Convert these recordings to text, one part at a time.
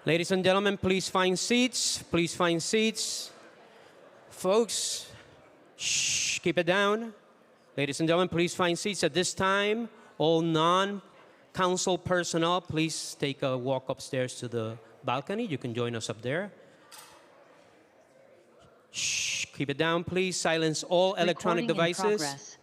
Ladies and gentlemen, please find seats. Please find seats. Folks, shh, keep it down. Ladies and gentlemen, please find seats at this time. All non-council personnel, please take a walk upstairs to the balcony. You can join us up there. Shh, keep it down, please. Silence all electronic Recording in devices. progress.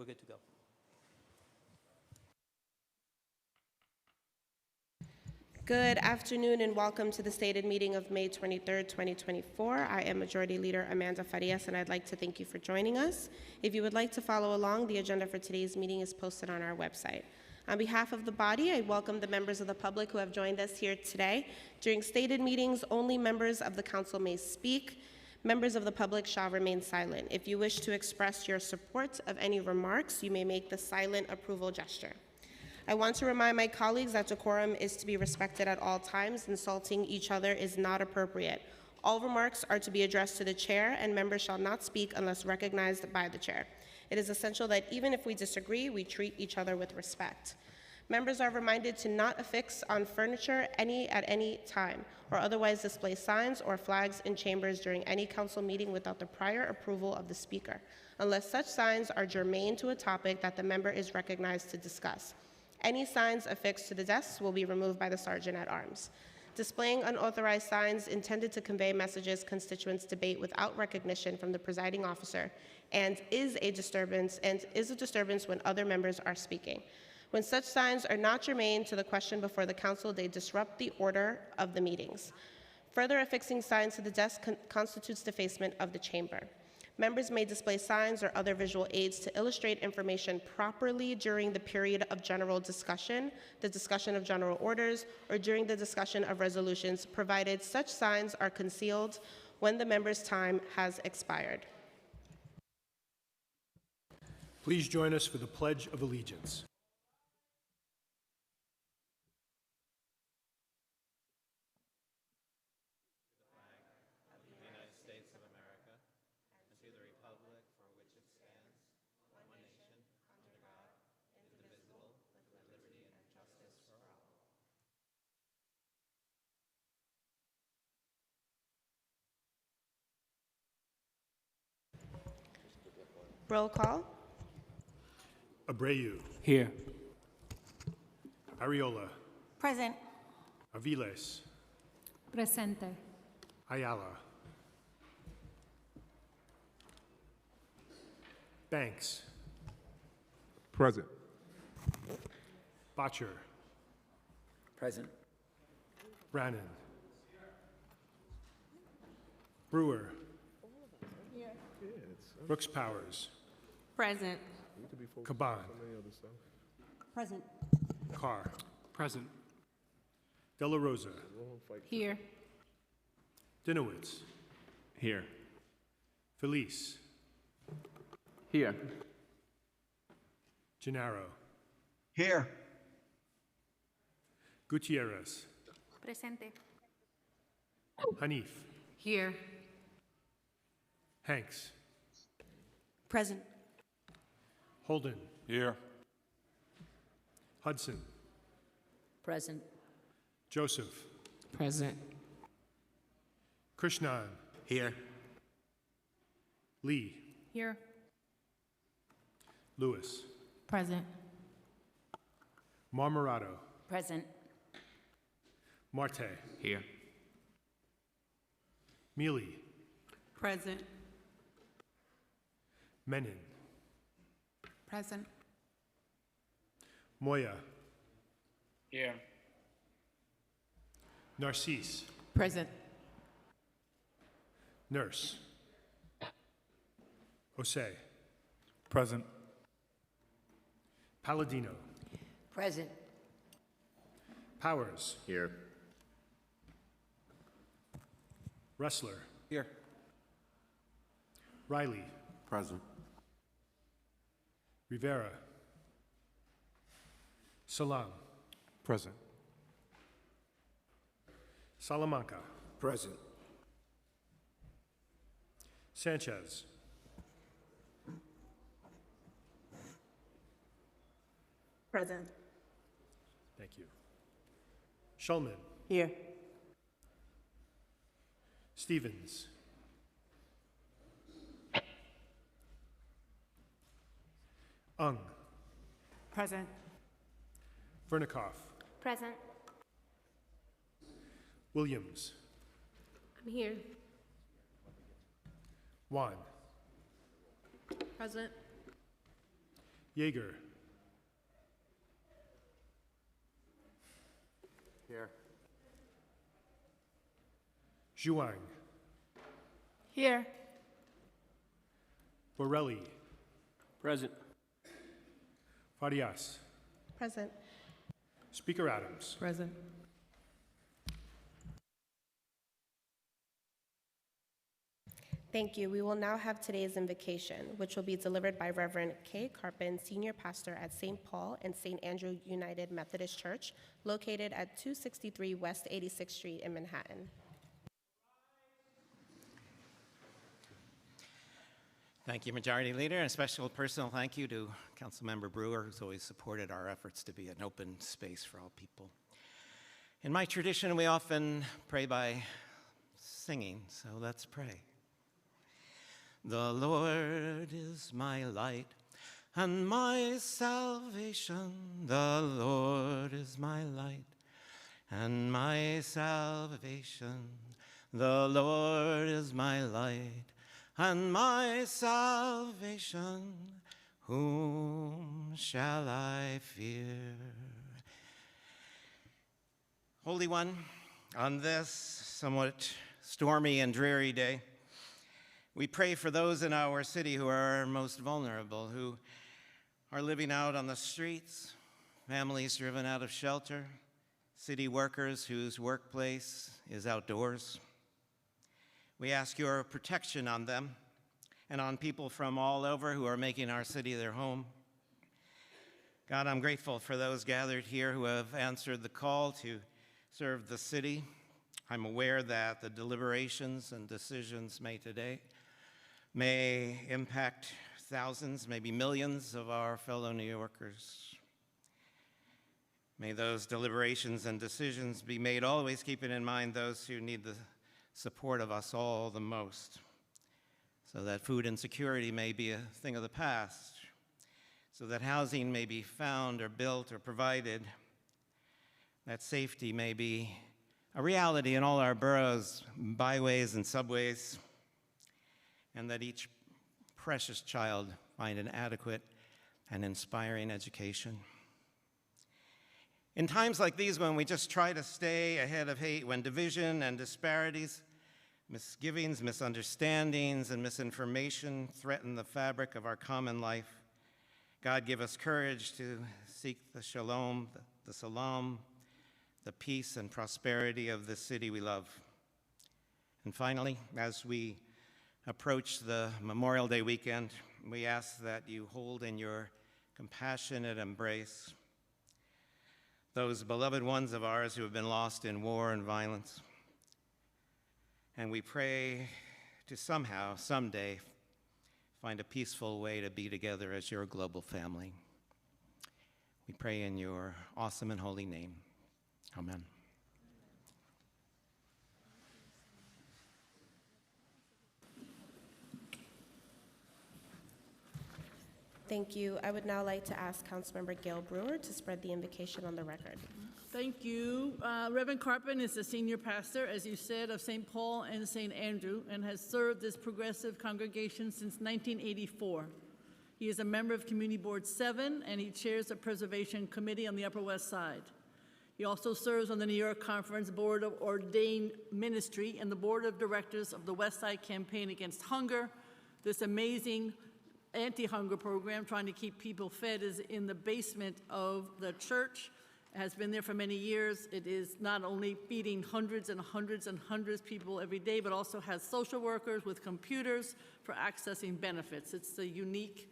We're good to go. Good afternoon and welcome to the stated meeting of May 23rd, 2024. I am Majority Leader Amanda Farias and I'd like to thank you for joining us. If you would like to follow along, the agenda for today's meeting is posted on our website. On behalf of the body, I welcome the members of the public who have joined us here today. During stated meetings, only members of the council may speak. Members of the public shall remain silent. If you wish to express your support of any remarks, you may make the silent approval gesture. I want to remind my colleagues that decorum is to be respected at all times. Insulting each other is not appropriate. All remarks are to be addressed to the chair, and members shall not speak unless recognized by the chair. It is essential that even if we disagree, we treat each other with respect. Members are reminded to not affix on furniture at any time, or otherwise display signs or flags in chambers during any council meeting without the prior approval of the speaker, unless such signs are germane to a topic that the member is recognized to discuss. Any signs affixed to the desks will be removed by the Sergeant at Arms. Displaying unauthorized signs intended to convey messages constituents debate without recognition from the presiding officer and is a disturbance when other members are speaking. When such signs are not germane to the question before the council, they disrupt the order of the meetings. Further affixing signs to the desk constitutes defacement of the chamber. Members may display signs or other visual aids to illustrate information properly during the period of general discussion, the discussion of general orders, or during the discussion of resolutions, provided such signs are concealed when the member's time has expired. Please join us for the Pledge of Allegiance. Roll call. Abreu, Here. Ariola, Present. Aviles, Presente. Ayala, Banks, Present. Botcher, Present. Brannan, Brewer, Brooks Powers, Present. Caban, Present. Carr, Present. De La Rosa, Here. Dinowitz, Here. Felice, Here. Gennaro, Here. Gutierrez, Presente. Hanif, Here. Hanks, Present. Holden, Here. Hudson, Present. Joseph, Present. Krishnan, Here. Lee, Here. Lewis, Present. Marmorato, Present. Marte, Here. Mealy, Present. Menon, Present. Moya, Here. Narcisse, Present. Nurse, Osei, Present. Palladino, Present. Powers, Here. Wrestler, Here. Riley, Present. Rivera, Salam, Present. Salamanca, Present. Sanchez. Present. Thank you. Shulman. Here. Stevens. Ung. Present. Vernikoff. Present. Williams. I'm here. Juan. Present. Yeager. Here. Zhuang. Here. Borelli. Present. Farias. Present. Speaker Adams. Present. Thank you. We will now have today's invocation, which will be delivered by Reverend Kay Carpin, Senior Pastor at St. Paul and St. Andrew United Methodist Church, located at 263 West 86th Street in Manhattan. Thank you, Majority Leader, and a special personal thank you to Councilmember Brewer, who's always supported our efforts to be an open space for all people. In my tradition, we often pray by singing, so let's pray. The Lord is my light and my salvation. The Lord is my light and my salvation. The Lord is my light and my salvation. Whom shall I fear? Holy One, on this somewhat stormy and dreary day, we pray for those in our city who are most vulnerable, who are living out on the streets, families driven out of shelter, city workers whose workplace is outdoors. We ask your protection on them and on people from all over who are making our city their home. God, I'm grateful for those gathered here who have answered the call to serve the city. I'm aware that the deliberations and decisions made today may impact thousands, maybe millions of our fellow New Yorkers. May those deliberations and decisions be made always keeping in mind those who need the support of us all the most, so that food insecurity may be a thing of the past, so that housing may be found or built or provided, that safety may be a reality in all our boroughs, byways, and subways, and that each precious child find an adequate and inspiring education. In times like these, when we just try to stay ahead of hate, when division and disparities, misgivings, misunderstandings, and misinformation threaten the fabric of our common life, God, give us courage to seek the shalom, the salam, the peace and prosperity of the city we love. And finally, as we approach the Memorial Day weekend, we ask that you hold in your compassionate embrace those beloved ones of ours who have been lost in war and violence. And we pray to somehow, someday, find a peaceful way to be together as your global family. We pray in your awesome and holy name. Amen. Thank you. I would now like to ask Councilmember Gail Brewer to spread the invocation on the record. Thank you. Reverend Carpin is the senior pastor, as you said, of St. Paul and St. Andrew, and has served this progressive congregation since 1984. He is a member of Community Board 7, and he chairs the Preservation Committee on the Upper West Side. He also serves on the New York Conference Board of Ordained Ministry and the Board of Directors of the West Side Campaign Against Hunger. This amazing anti-hunger program trying to keep people fed is in the basement of the church. It has been there for many years. It is not only feeding hundreds and hundreds and hundreds of people every day, but also has social workers with computers for accessing benefits. It's a unique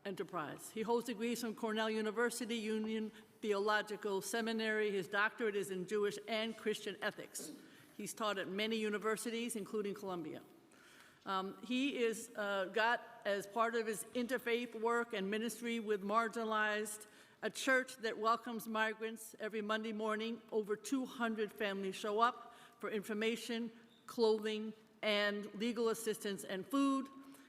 enterprise. He holds degrees from Cornell University, Union Theological Seminary. His doctorate is in Jewish and Christian ethics. He's taught at many universities, including Columbia. He is got, as part of his interfaith work and ministry with marginalized, a church that welcomes migrants every Monday morning. Over 200 families show up for information, clothing, and legal assistance and food.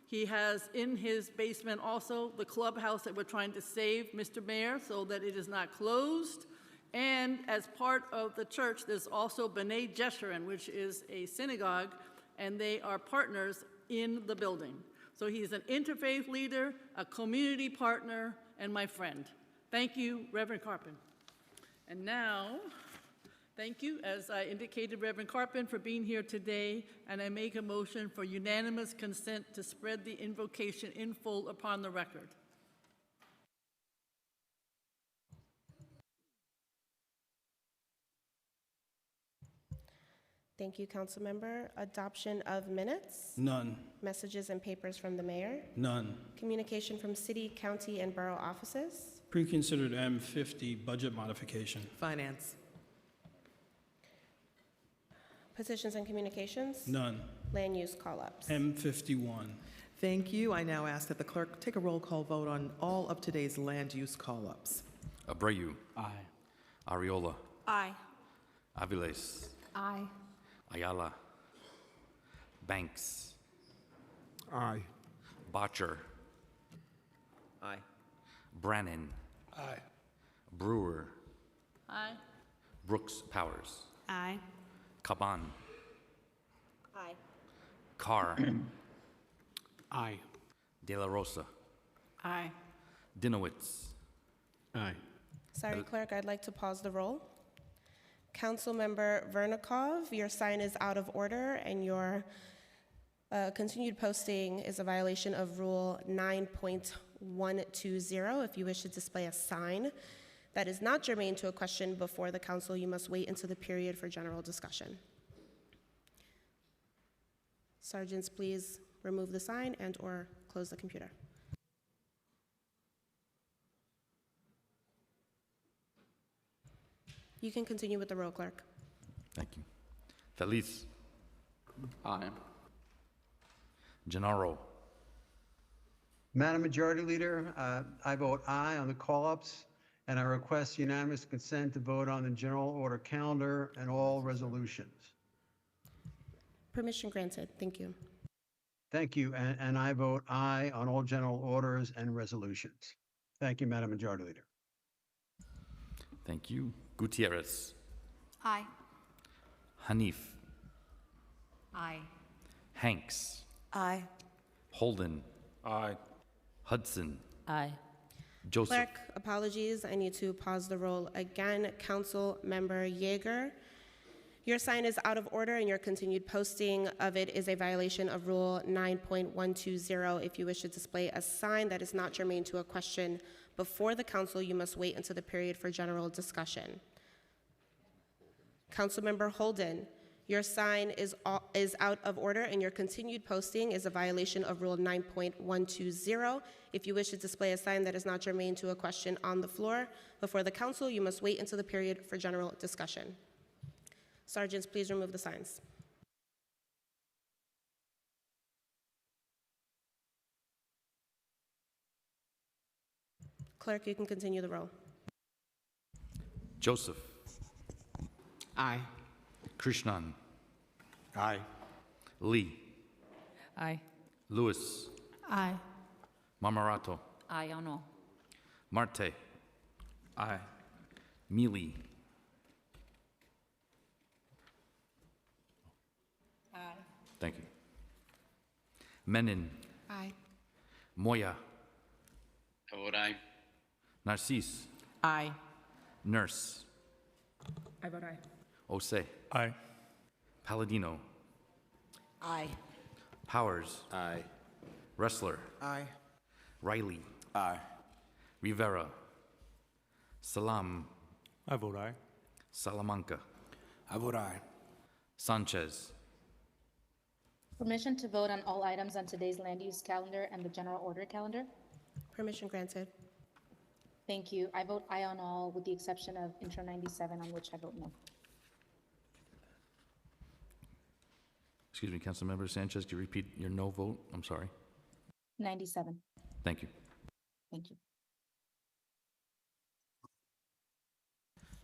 He has in his basement also the clubhouse that we're trying to save, Mr. Mayor, so that it is not closed. And as part of the church, there's also B'nai Jeshurun, which is a synagogue, and they are partners in the building. So he's an interfaith leader, a community partner, and my friend. Thank you, Reverend Carpin. And now, thank you, as I indicated, Reverend Carpin, for being here today, and I make a motion for unanimous consent to spread the invocation in full upon the record. Thank you, Councilmember. Adoption of minutes. None. Messages and papers from the mayor. None. Communication from city, county, and borough offices. Pre-considered M50 budget modification. Finance. Petitions and communications. None. Land use call-ups. M51. Thank you. I now ask that the clerk take a roll call vote on all of today's land use call-ups. Abreu. Aye. Ariola. Aye. Aviles. Aye. Ayala. Banks. Aye. Botcher. Aye. Brannan. Aye. Brewer. Aye. Brooks Powers. Aye. Caban. Aye. Carr. Aye. De La Rosa. Aye. Dinowitz. Aye. Sorry, clerk, I'd like to pause the roll. Councilmember Vernikov, your sign is out of order, and your continued posting is a violation of Rule 9.120. If you wish to display a sign that is not germane to a question before the council, you must wait until the period for general discussion. Sergeants, please remove the sign and/or close the computer. You can continue with the roll, clerk. Thank you. Feliz. Aye. Gennaro. Madam Majority Leader, I vote aye on the call-ups, and I request unanimous consent to vote on the general order calendar and all resolutions. Permission granted. Thank you. Thank you, and I vote aye on all general orders and resolutions. Thank you, Madam Majority Leader. Thank you. Gutierrez. Aye. Hanif. Aye. Hanks. Aye. Holden. Aye. Hudson. Aye. Joseph. Clerk, apologies. I need to pause the roll again. Council Member Yeager, your sign is out of order, and your continued posting of it is a violation of Rule 9.120. If you wish to display a sign that is not germane to a question before the council, you must wait until the period for general discussion. Councilmember Holden, your sign is out of order, and your continued posting is a violation of Rule 9.120. If you wish to display a sign that is not germane to a question on the floor before the council, you must wait until the period for general discussion. Sergeants, please remove the signs. Clerk, you can continue the roll. Joseph. Aye. Krishnan. Aye. Lee. Aye. Lewis. Aye. Marmarato. Aye on all. Marte. Aye. Mealy. Aye. Thank you. Menon. Aye. Moya. I vote aye. Narcisse. Aye. Nurse. I vote aye. Osei. Aye. Palladino. Aye. Powers. Aye. Wrestler. Aye. Riley. Aye. Rivera. Salam. I vote aye. Salamanca. I vote aye. Sanchez. Permission to vote on all items on today's land use calendar and the general order calendar. Permission granted. Thank you. I vote aye on all with the exception of Intro 97, on which I vote no. Excuse me, Councilmember Sanchez, could you repeat your no vote? I'm sorry. 97. Thank you. Thank you.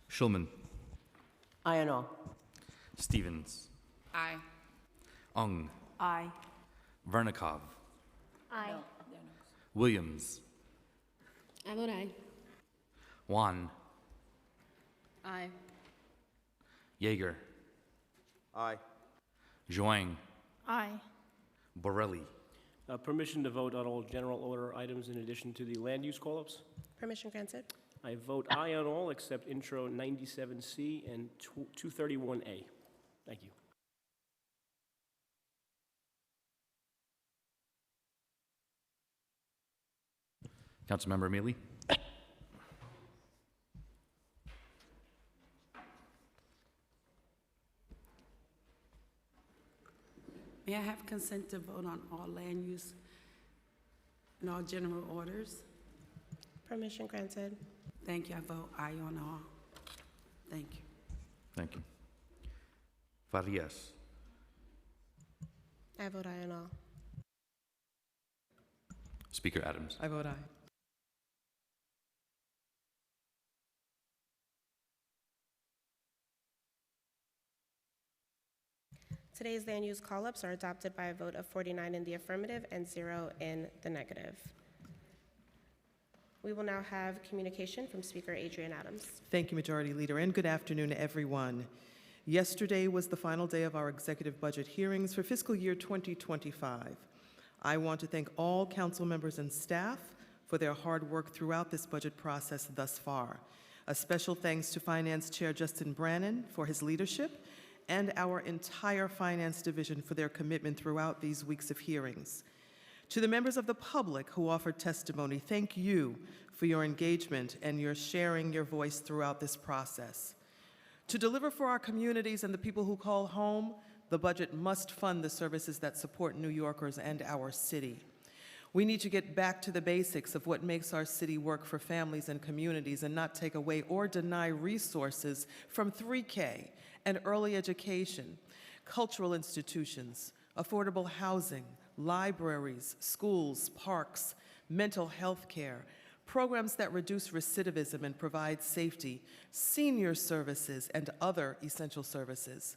Schulman, Aye and all. Stevens, Aye. Ung, Aye. Vernikov, Aye. Williams, I vote aye. Juan, Aye. Yeager, Aye. Zhuang, Aye. Borelli. Permission to vote on all general order items in addition to the land use call-ups. Permission granted. I vote aye on all except intro 97C and 231A. Thank you. Councilmember Mealy. May I have consent to vote on all land use and all general orders? Permission granted. Thank you. I vote aye on all. Thank you. Thank you. Farias, I vote aye on all. Speaker Adams. I vote aye. Today's land use call-ups are adopted by a vote of 49 in the affirmative and 0 in the negative. We will now have communication from Speaker Adrian Adams. Thank you, Majority Leader, and good afternoon, everyone. Yesterday was the final day of our executive budget hearings for fiscal year 2025. I want to thank all council members and staff for their hard work throughout this budget process thus far. A special thanks to Finance Chair Justin Brannan for his leadership and our entire Finance Division for their commitment throughout these weeks of hearings. To the members of the public who offered testimony, thank you for your engagement and your sharing your voice throughout this process. To deliver for our communities and the people who call home, the budget must fund the services that support New Yorkers and our city. We need to get back to the basics of what makes our city work for families and communities and not take away or deny resources from 3K and early education, cultural institutions, affordable housing, libraries, schools, parks, mental health care, programs that reduce recidivism and provide safety, senior services, and other essential services.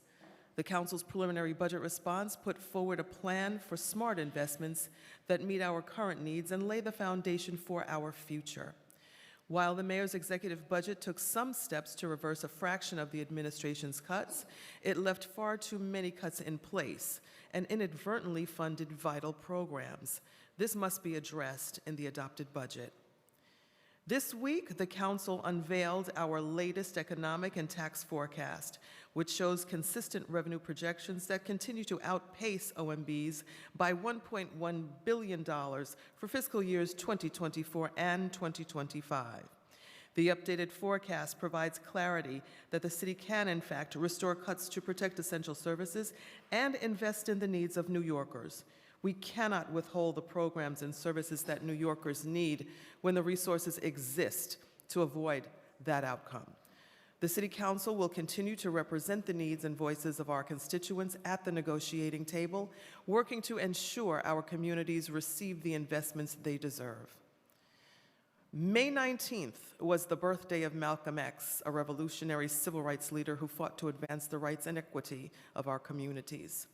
The Council's preliminary budget response put forward a plan for smart investments that meet our current needs and lay the foundation for our future. While the mayor's executive budget took some steps to reverse a fraction of the administration's cuts, it left far too many cuts in place and inadvertently funded vital programs. This must be addressed in the adopted budget. This week, the Council unveiled our latest economic and tax forecast, which shows consistent revenue projections that continue to outpace OMB's by $1.1 billion for fiscal years 2024 and 2025. The updated forecast provides clarity that the city can, in fact, restore cuts to protect essential services and invest in the needs of New Yorkers. We cannot withhold the programs and services that New Yorkers need when the resources exist to avoid that outcome. The City Council will continue to represent the needs and voices of our constituents at the negotiating table, working to ensure our communities receive the investments they deserve. May 19th was the birthday of Malcolm X, a revolutionary civil rights leader who fought to advance the rights and equity of our communities.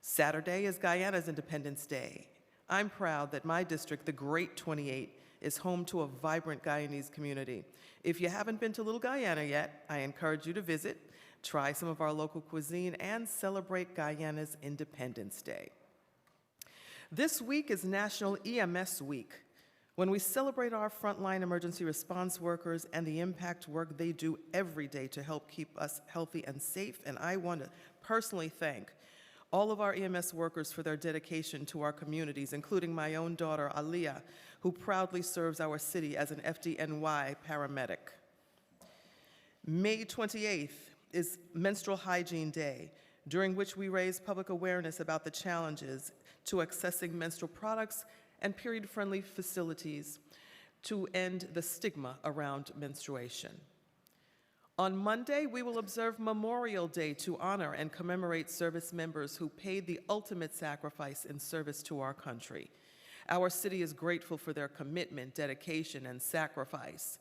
Saturday is Guyana's Independence Day. I'm proud that my district, the Great 28, is home to a vibrant Guyanese community. If you haven't been to Little Guyana yet, I encourage you to visit, try some of our local cuisine, and celebrate Guyana's Independence Day. This week is National EMS Week, when we celebrate our frontline emergency response workers and the impact work they do every day to help keep us healthy and safe. And I want to personally thank all of our EMS workers for their dedication to our communities, including my own daughter, Aliyah, who proudly serves our city as an FDNY paramedic. May 28th is Menstrual Hygiene Day, during which we raise public awareness about the challenges to accessing menstrual products and period-friendly facilities to end the stigma around menstruation. On Monday, we will observe Memorial Day to honor and commemorate service members who paid the ultimate sacrifice in service to our country. Our city is grateful for their commitment, dedication, and sacrifice.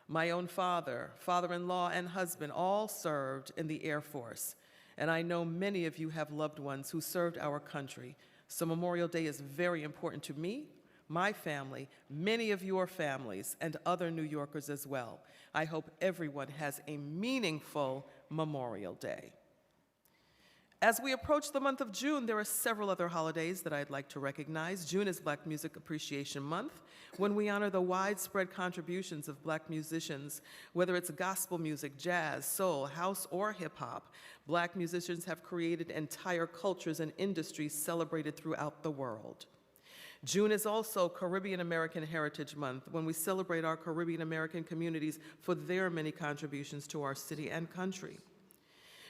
My own father, father-in-law, and husband all served in the Air Force, and I know many of you have loved ones who served our country. So Memorial Day is very important to me, my family, many of your families, and other New Yorkers as well. I hope everyone has a meaningful Memorial Day. As we approach the month of June, there are several other holidays that I'd like to recognize. June is Black Music Appreciation Month, when we honor the widespread contributions of Black musicians, whether it's gospel music, jazz, soul, house, or hip hop. Black musicians have created entire cultures and industries celebrated throughout the world. June is also Caribbean American Heritage Month, when we celebrate our Caribbean American communities for their many contributions to our city and country.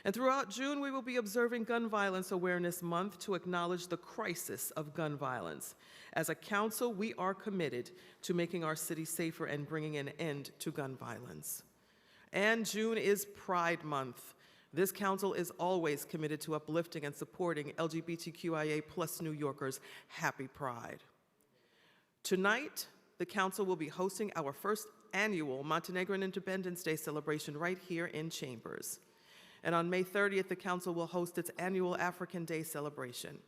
And throughout June, we will be observing Gun Violence Awareness Month to acknowledge the crisis of gun violence. As a council, we are committed to making our city safer and bringing an end to gun violence. And June is Pride Month. This council is always committed to uplifting and supporting LGBTQIA+ New Yorkers. Happy Pride. Tonight, the council will be hosting our first annual Montenegrin Independence Day celebration right here in Chambers. And on May 30th, the council will host its annual African Day celebration.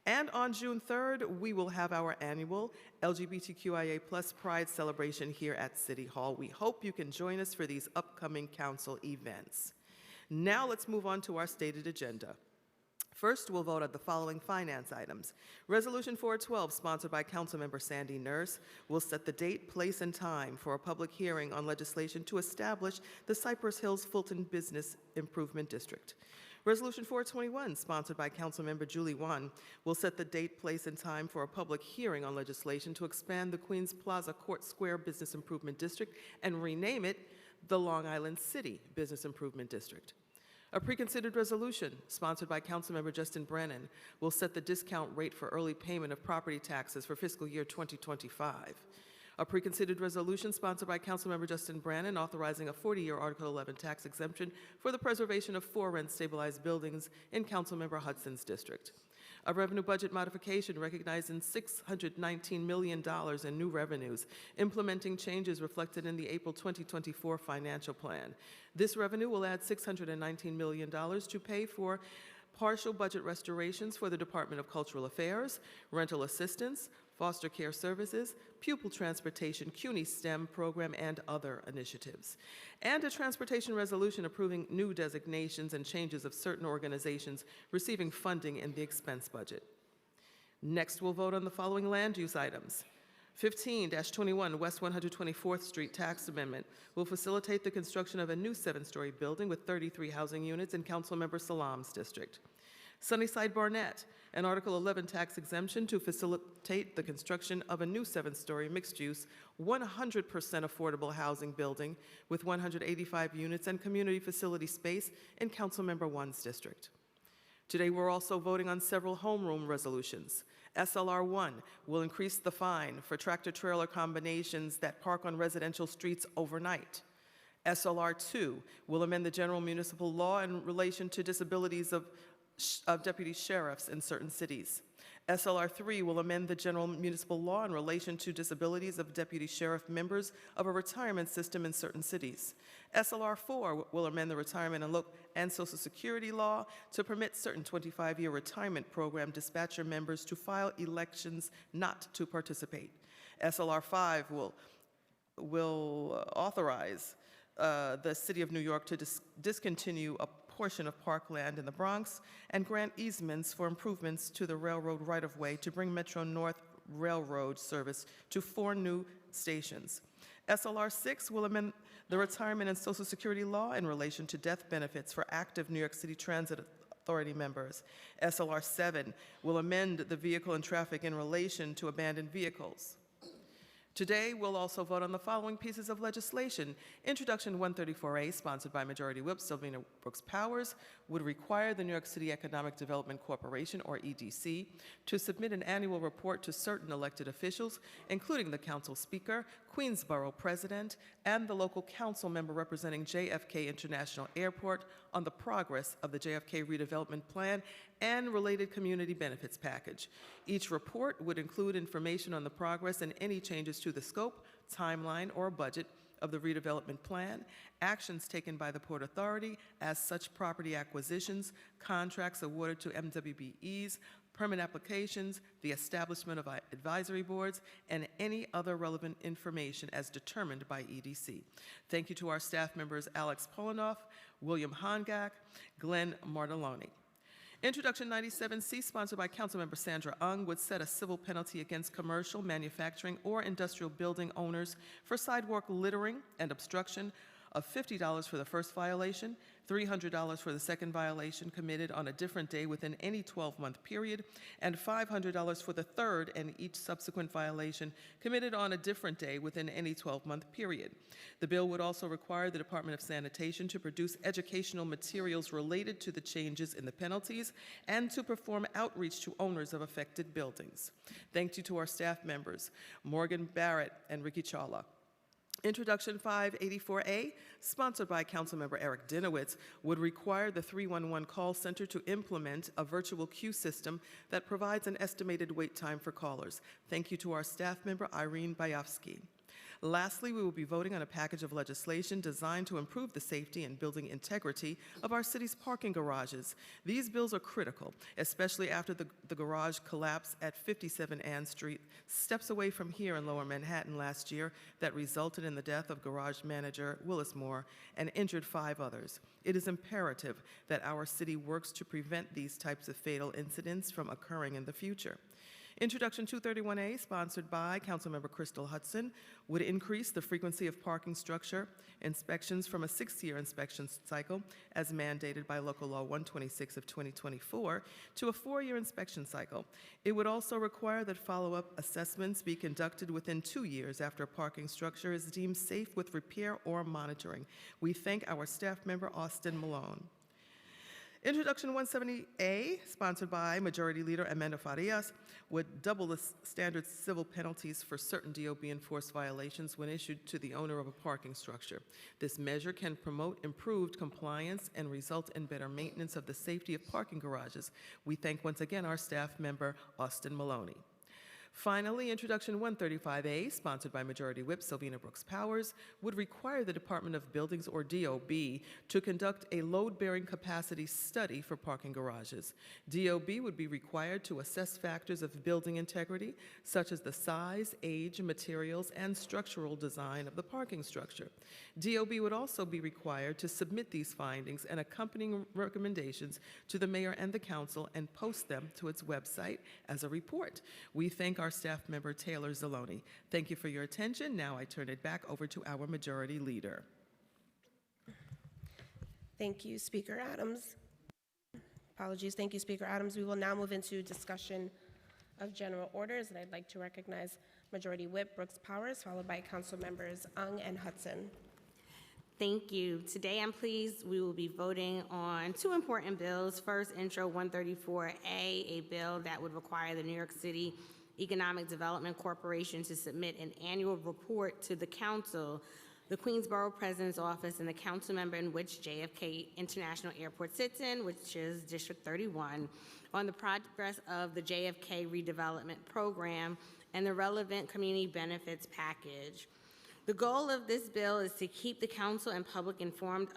And on June 3rd, we will have our annual LGBTQIA+ Pride celebration here at City Hall. We hope you can join us for these upcoming council events. Now let's move on to our stated agenda. First, we'll vote on the following finance items. Resolution 412, sponsored by Councilmember Sandy Nurse, will set the date, place, and time for a public hearing on legislation to establish the Cypress Hills Fulton Business Improvement District. Resolution 421, sponsored by Councilmember Julie Wan, will set the date, place, and time for a public hearing on legislation to expand the Queens Plaza Court Square Business Improvement District and rename it the Long Island City Business Improvement District. A preconsidered resolution, sponsored by Councilmember Justin Brennan, will set the discount rate for early payment of property taxes for fiscal year 2025. A preconsidered resolution, sponsored by Councilmember Justin Brennan, authorizing a 40-year Article 11 tax exemption for the preservation of 4 rent-stabilized buildings in Councilmember Hudson's district. A revenue budget modification recognizing $619 million in new revenues, implementing changes reflected in the April 2024 financial plan. This revenue will add $619 million to pay for partial budget restorations for the Department of Cultural Affairs, rental assistance, foster care services, pupil transportation, CUNY STEM program, and other initiatives. And a transportation resolution approving new designations and changes of certain organizations receiving funding in the expense budget. Next, we'll vote on the following land use items. 15-21 West 124th Street Tax Amendment will facilitate the construction of a new 7-story building with 33 housing units in Councilmember Salam's district. Sunnyside Barnett, an Article 11 tax exemption to facilitate the construction of a new 7-story mixed-use, 100% affordable housing building with 185 units and community facility space in Councilmember One's district. Today, we're also voting on several homeroom resolutions. SLR 1 will increase the fine for tractor-trailer combinations that park on residential streets overnight. SLR 2 will amend the general municipal law in relation to disabilities of deputy sheriffs in certain cities. SLR 3 will amend the general municipal law in relation to disabilities of deputy sheriff members of a retirement system in certain cities. SLR 4 will amend the retirement and Social Security law to permit certain 25-year retirement program dispatcher members to file elections not to participate. SLR 5 will authorize the City of New York to discontinue a portion of parkland in the Bronx and grant easements for improvements to the railroad right-of-way to bring Metro North Railroad service to 4 new stations. SLR 6 will amend the retirement and Social Security law in relation to death benefits for active New York City Transit Authority members. SLR 7 will amend the vehicle and traffic in relation to abandoned vehicles. Today, we'll also vote on the following pieces of legislation. Introduction 134A, sponsored by Majority Whip Sylvina Brooks Powers, would require the New York City Economic Development Corporation, or EDC, to submit an annual report to certain elected officials, including the Council Speaker, Queensborough President, and the local council member representing JFK International Airport on the progress of the JFK redevelopment plan and related community benefits package. Each report would include information on the progress and any changes to the scope, timeline, or budget of the redevelopment plan, actions taken by the Port Authority as such property acquisitions, contracts awarded to MWBEs, permit applications, the establishment of advisory boards, and any other relevant information as determined by EDC. Thank you to our staff members Alex Polinoff, William Hongak, Glenn Martelloni. Introduction 97C, sponsored by Councilmember Sandra Ung, would set a civil penalty against commercial, manufacturing, or industrial building owners for sidewalk littering and obstruction of $50 for the first violation, $300 for the second violation committed on a different day within any 12-month period, and $500 for the third and each subsequent violation committed on a different day within any 12-month period. The bill would also require the Department of Sanitation to produce educational materials related to the changes in the penalties and to perform outreach to owners of affected buildings. Thank you to our staff members, Morgan Barrett and Ricky Chawla. Introduction 584A, sponsored by Councilmember Eric Dinowitz, would require the 311 call center to implement a virtual queue system that provides an estimated wait time for callers. Thank you to our staff member, Irene Bayovsky. Lastly, we will be voting on a package of legislation designed to improve the safety and building integrity of our city's parking garages. These bills are critical, especially after the garage collapse at 57 Ann Street, steps away from here in Lower Manhattan last year, that resulted in the death of garage manager Willis Moore and injured 5 others. It is imperative that our city works to prevent these types of fatal incidents from occurring in the future. Introduction 231A, sponsored by Councilmember Crystal Hudson, would increase the frequency of parking structure inspections from a 6-year inspection cycle, as mandated by Local Law 126 of 2024, to a 4-year inspection cycle. It would also require that follow-up assessments be conducted within 2 years after a parking structure is deemed safe with repair or monitoring. We thank our staff member, Austin Malone. Introduction 170A, sponsored by Majority Leader Amanda Farias, would double the standard civil penalties for certain DOB enforced violations when issued to the owner of a parking structure. This measure can promote improved compliance and result in better maintenance of the safety of parking garages. We thank once again our staff member, Austin Maloney. Finally, Introduction 135A, sponsored by Majority Whip Sylvina Brooks Powers, would require the Department of Buildings, or DOB, to conduct a load-bearing capacity study for parking garages. DOB would be required to assess factors of building integrity, such as the size, age, materials, and structural design of the parking structure. DOB would also be required to submit these findings and accompanying recommendations to the mayor and the council and post them to its website as a report. We thank our staff member, Taylor Zaloni. Thank you for your attention. Now I turn it back over to our Majority Leader. Thank you, Speaker Adams. Apologies. Thank you, Speaker Adams. We will now move into discussion of general orders, and I'd like to recognize Majority Whip Brooks Powers, followed by Council Members Ung and Hudson. Thank you. Today I'm pleased we will be voting on 2 important bills. First, Intro 134A, a bill that would require the New York City Economic Development Corporation to submit an annual report to the council, the Queensborough President's Office, and the council member in which JFK International Airport sits in, which is District 31, on the progress of the JFK redevelopment program and the relevant community benefits package. The goal of this bill is to keep the council and public informed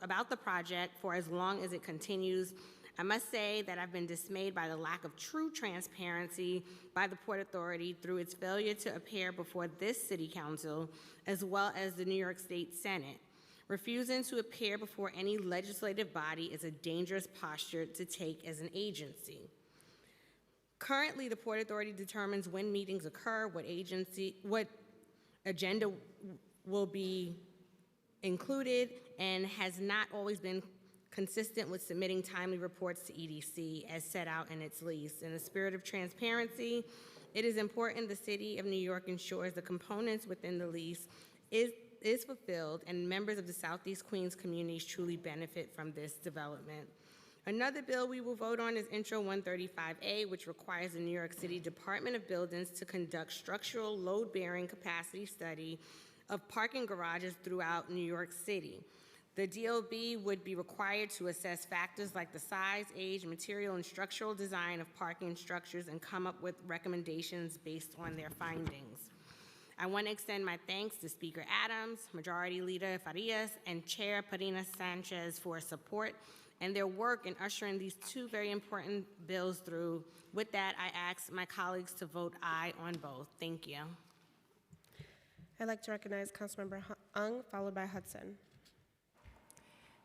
about the project for as long as it continues. I must say that I've been dismayed by the lack of true transparency by the Port Authority through its failure to appear before this City Council, as well as the New York State Senate. Refusing to appear before any legislative body is a dangerous posture to take as an agency. Currently, the Port Authority determines when meetings occur, what agenda will be included, and has not always been consistent with submitting timely reports to EDC as set out in its lease. In the spirit of transparency, it is important the City of New York ensures the components within the lease is fulfilled and members of the Southeast Queens communities truly benefit from this development. Another bill we will vote on is Intro 135A, which requires the New York City Department of Buildings to conduct structural load-bearing capacity study of parking garages throughout New York City. The DOB would be required to assess factors like the size, age, material, and structural design of parking structures and come up with recommendations based on their findings. I want to extend my thanks to Speaker Adams, Majority Leader Farias, and Chair Parina Sanchez for support and their work in ushering these two very important bills through. With that, I ask my colleagues to vote aye on both. Thank you. I'd like to recognize Councilmember Ung, followed by Hudson.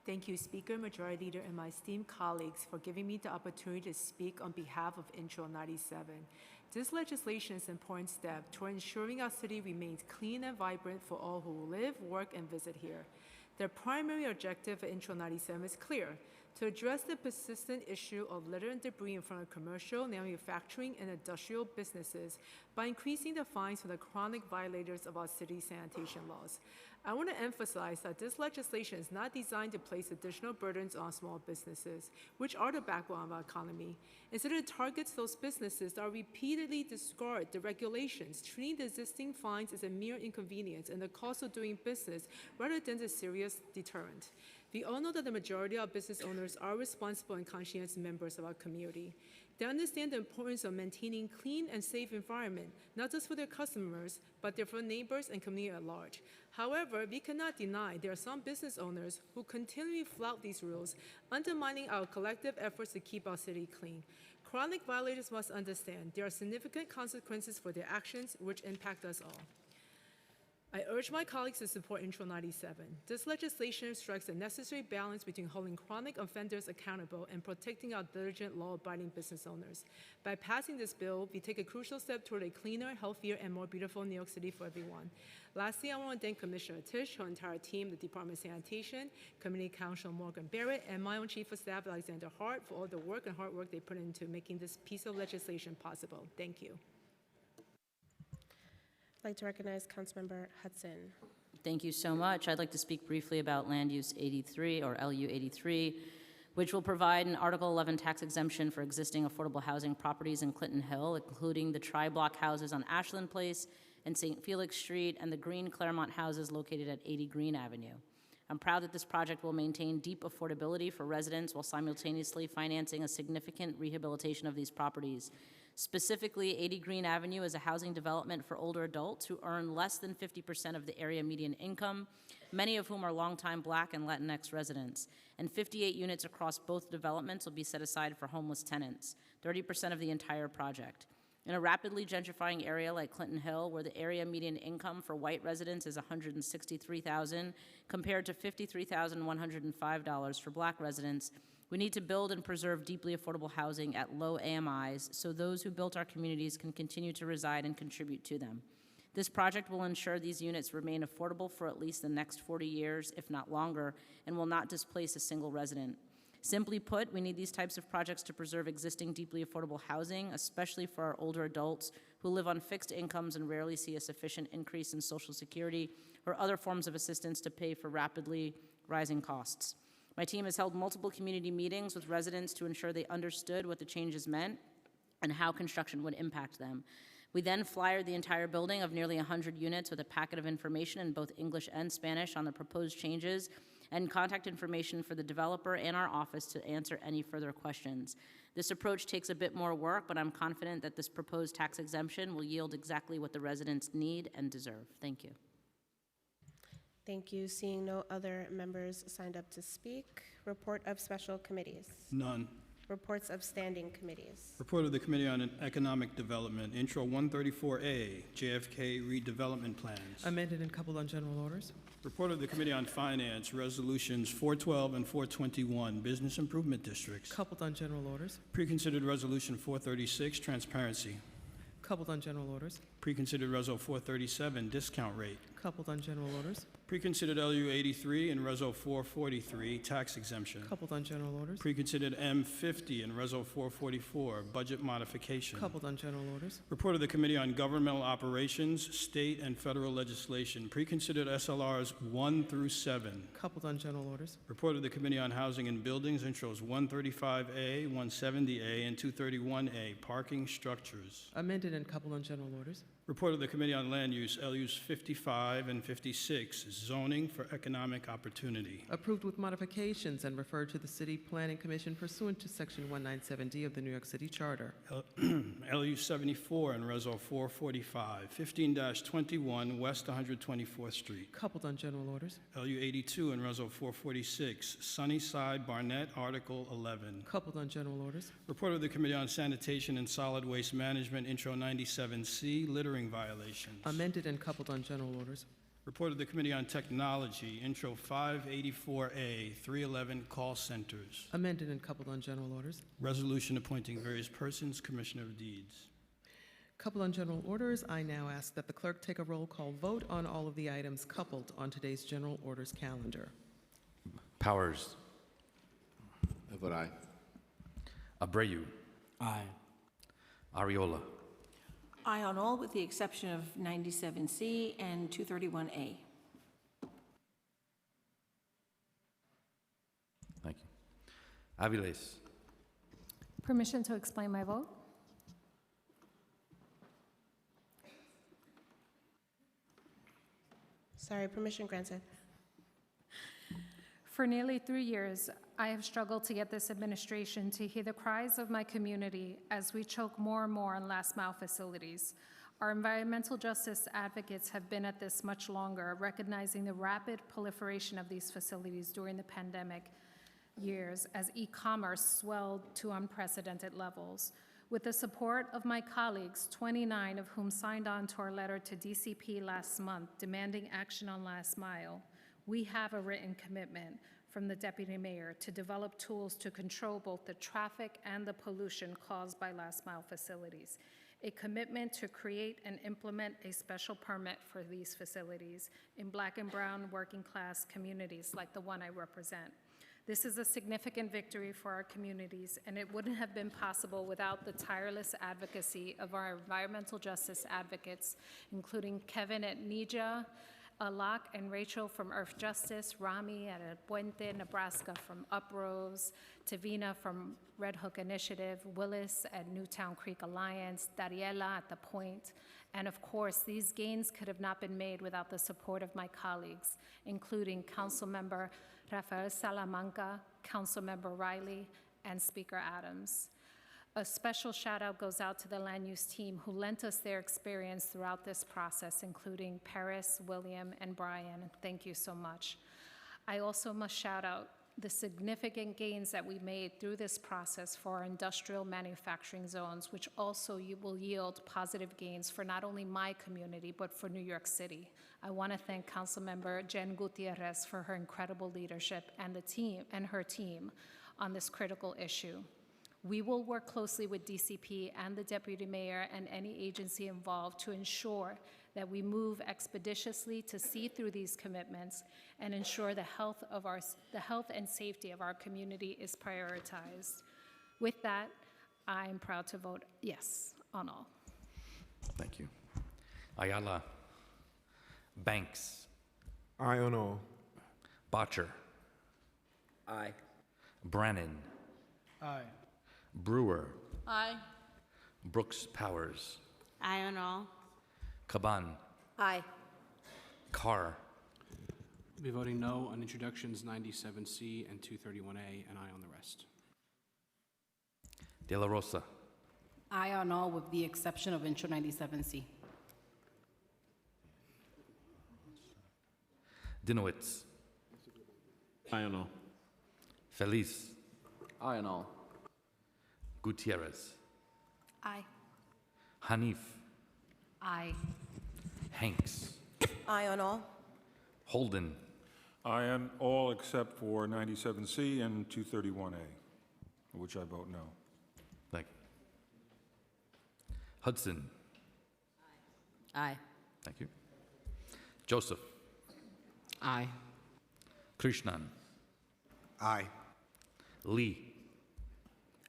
Thank you, Speaker, Majority Leader, and my esteemed colleagues for giving me the opportunity to speak on behalf of Intro 97. This legislation is an important step toward ensuring our city remains clean and vibrant for all who live, work, and visit here. The primary objective of Intro 97 is clear: to address the persistent issue of litter and debris in front of commercial, manufacturing, and industrial businesses by increasing the fines for the chronic violators of our city's sanitation laws. I want to emphasize that this legislation is not designed to place additional burdens on small businesses, which are the backbone of our economy. Instead, it targets those businesses that repeatedly discard the regulations, treating the existing fines as a mere inconvenience and the cost of doing business rather than a serious deterrent. We all know that the majority of business owners are responsible and conscientious members of our community. They understand the importance of maintaining clean and safe environment, not just for their customers, but for neighbors and community at large. However, we cannot deny there are some business owners who continually flout these rules, undermining our collective efforts to keep our city clean. Chronic violators must understand there are significant consequences for their actions which impact us all. I urge my colleagues to support Intro 97. This legislation strikes a necessary balance between holding chronic offenders accountable and protecting our diligent, law-abiding business owners. By passing this bill, we take a crucial step toward a cleaner, healthier, and more beautiful New York City for everyone. Lastly, I want to thank Commissioner Tisch, her entire team, the Department of Sanitation, Community Counsel Morgan Barrett, and my own Chief of Staff, Alexander Hart, for all the work and hard work they put into making this piece of legislation possible. Thank you. I'd like to recognize Councilmember Hudson. Thank you so much. I'd like to speak briefly about Land Use 83, or LU 83, which will provide an Article 11 tax exemption for existing affordable housing properties in Clinton Hill, including the tri-block houses on Ashland Place and St. Felix Street, and the Green Claremont houses located at 80 Green Avenue. I'm proud that this project will maintain deep affordability for residents while simultaneously financing a significant rehabilitation of these properties. Specifically, 80 Green Avenue is a housing development for older adults who earn less than 50% of the area median income, many of whom are longtime Black and Latinx residents. And 58 units across both developments will be set aside for homeless tenants, 30% of the entire project. In a rapidly gentrifying area like Clinton Hill, where the area median income for white residents is $163,000 compared to $53,105 for Black residents, we need to build and preserve deeply affordable housing at low AMIs so those who built our communities can continue to reside and contribute to them. This project will ensure these units remain affordable for at least the next 40 years, if not longer, and will not displace a single resident. Simply put, we need these types of projects to preserve existing deeply affordable housing, especially for our older adults who live on fixed incomes and rarely see a sufficient increase in Social Security or other forms of assistance to pay for rapidly rising costs. My team has held multiple community meetings with residents to ensure they understood what the changes meant and how construction would impact them. We then flyered the entire building of nearly 100 units with a packet of information in both English and Spanish on the proposed changes and contact information for the developer and our office to answer any further questions. This approach takes a bit more work, but I'm confident that this proposed tax exemption will yield exactly what the residents need and deserve. Thank you. Thank you. Seeing no other members signed up to speak. Report of special committees. None. Reports of standing committees. Report of the Committee on Economic Development, Intro 134A, JFK redevelopment plans. Amended and coupled on general orders. Report of the Committee on Finance, Resolutions 412 and 421, Business Improvement Districts. Coupled on general orders. Preconsidered Resolution 436, Transparency. Coupled on general orders. Preconsidered Resolution 437, Discount Rate. Coupled on general orders. Preconsidered LU 83 and Reso 443, tax exemption. Coupled on general orders. Preconsidered M 50 and Reso 444, budget modification. Coupled on general orders. Report of the Committee on Governmental Operations, State and Federal Legislation. Preconsidered SLRs 1 through 7. Coupled on general orders. Report of the Committee on Housing and Buildings, intros 135A, 170A, and 231A, parking structures. Amended and coupled on general orders. Report of the Committee on Land Use, LUs 55 and 56, zoning for economic opportunity. Approved with modifications and referred to the City Planning Commission pursuant to Section 197D of the New York City Charter. LU 74 and Reso 445, 15-21 West 124th Street. Coupled on general orders. LU 82 and Reso 446, Sunnyside, Barnett, Article 11. Coupled on general orders. Report of the Committee on Sanitation and Solid Waste Management, Intro 97C, littering violations. Amended and coupled on general orders. Report of the Committee on Technology, Intro 584A, 311 call centers. Amended and coupled on general orders. Resolution appointing various persons, Commissioner of Deeds. Coupled on general orders, I now ask that the clerk take a roll call vote on all of the items coupled on today's general orders calendar. Powers. I vote aye. Abreu. Aye. Ariola. Aye on all with the exception of 97C and 231A. Thank you. Aviles. Permission to explain my vote? Sorry, permission granted. For nearly 3 years, I have struggled to get this administration to hear the cries of my community as we choke more and more on last mile facilities. Our environmental justice advocates have been at this much longer, recognizing the rapid proliferation of these facilities during the pandemic years as e-commerce swelled to unprecedented levels. With the support of my colleagues, 29 of whom signed on to our letter to DCP last month demanding action on last mile, we have a written commitment from the Deputy Mayor to develop tools to control both the traffic and the pollution caused by last mile facilities. A commitment to create and implement a special permit for these facilities in Black and brown working class communities like the one I represent. This is a significant victory for our communities, and it wouldn't have been possible without the tireless advocacy of our environmental justice advocates, including Kevin at NEJA, Alak and Rachel from Earth Justice, Rami at El Puente, Nebraska from Uprose, Tavina from Red Hook Initiative, Willis at Newtown Creek Alliance, Dariela at The Point, and of course, these gains could have not been made without the support of my colleagues, including Councilmember Rafael Salamanca, Councilmember Riley, and Speaker Adams. A special shout out goes out to the land use team who lent us their experience throughout this process, including Paris, William, and Brian. Thank you so much. I also must shout out the significant gains that we made through this process for our industrial manufacturing zones, which also will yield positive gains for not only my community, but for New York City. I want to thank Councilmember Jen Gutierrez for her incredible leadership and her team on this critical issue. We will work closely with DCP and the Deputy Mayor and any agency involved to ensure that we move expeditiously to see through these commitments and ensure the health and safety of our community is prioritized. With that, I'm proud to vote yes on all. Thank you. Ayala. Banks. Aye on all. Botcher. Aye. Brannan. Aye. Brewer. Aye. Brooks Powers. Aye on all. Caban. Aye. Carr. I'll be voting no on introductions 97C and 231A, and aye on the rest. De La Rosa. Aye on all with the exception of intro 97C. Dinowitz. Aye on all. Feliz. Aye on all. Gutierrez. Aye. Hanif. Aye. Hanks. Aye on all. Holden. Aye on all except for 97C and 231A, which I vote no. Thank you. Hudson. Aye. Thank you. Joseph. Aye. Krishnan. Aye. Lee.